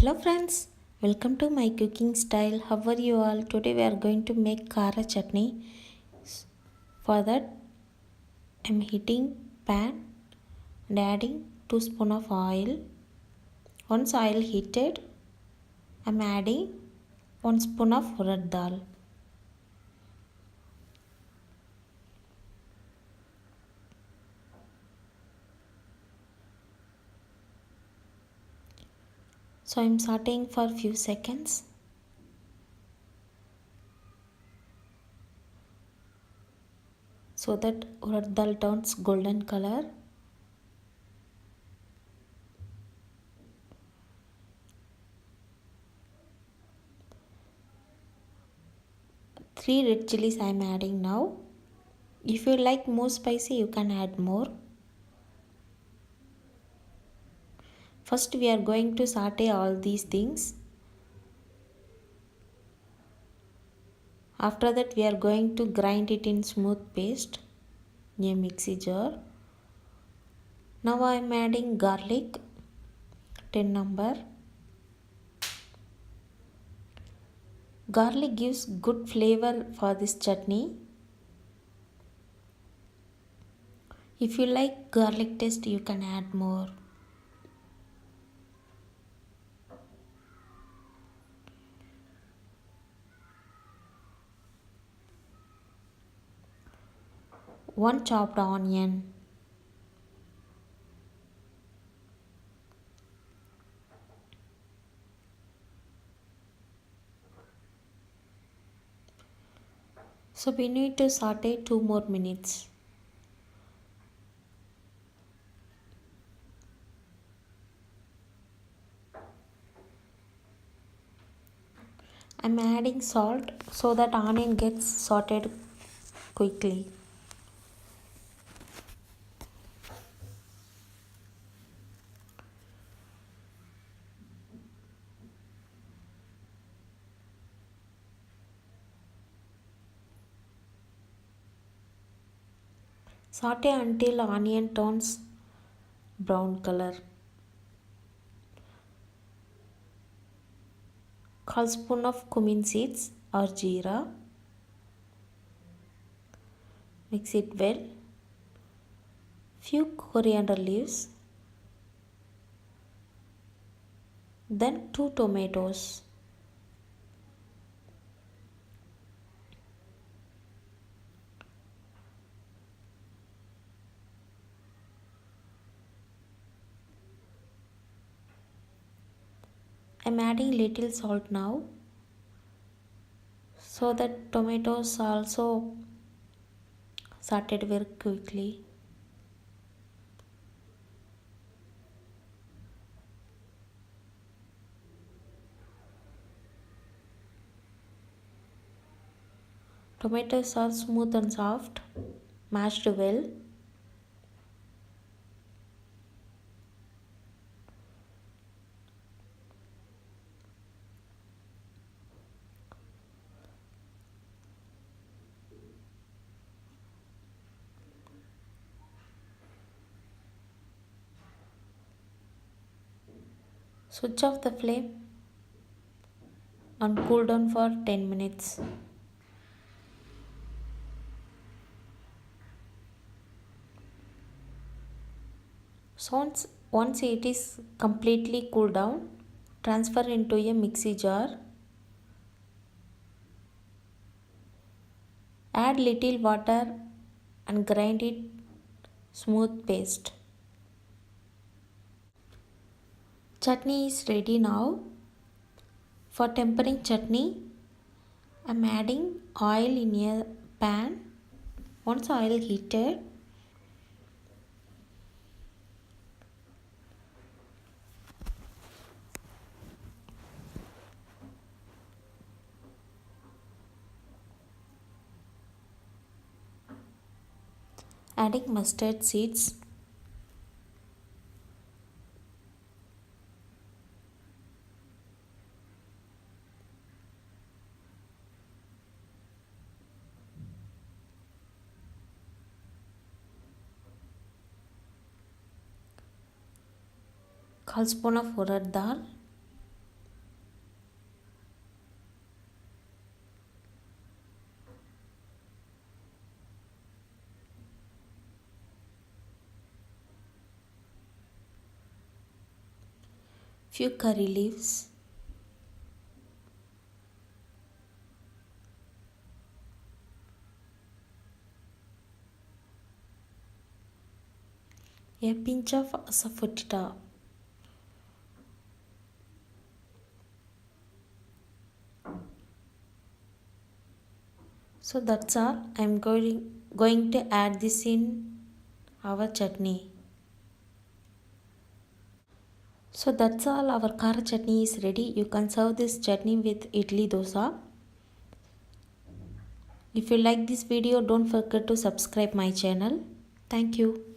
Hello friends, welcome to my cooking style. How are you all? Today we are going to make kara chutney. For that I am heating pan and adding 2 spoon of oil. Once oil heated, I am adding 1 spoon of urad dal. So I am sauteing for few seconds. So that urad dal turns golden color. Three red chilies I am adding now. If you like more spicy, you can add more. First we are going to saute all these things. After that we are going to grind it in smooth paste in a mixie jar. Now I am adding garlic 10 number. Garlic gives good flavor for this chutney. If you like garlic taste, you can add more. One chopped onion. So we need to saute 2 more minutes. I am adding salt so that onion gets sauteed quickly. Saute until onion turns brown color. 1/2 spoon of cumin seeds or jeera. Mix it well. Few coriander leaves. Then 2 tomatoes. I am adding little salt now so that tomatoes also sauteed very quickly. Tomatoes are smooth and soft, mashed well. Switch off the flame and cool down for 10 minutes. So once it is completely cooled down, transfer into a mixie jar. Add little water and grind it smooth paste. Chutney is ready now. For tempering chutney, I am adding oil in a pan. Once oil heated, adding mustard seeds, half spoon of urad dal, few curry leaves, a pinch of asafoetida. So that's all. I'm going to add this in our chutney. So that's all, our kara chutney is ready. You can serve this chutney with idli dosa. If you like this video, don't forget to subscribe my channel. Thank you.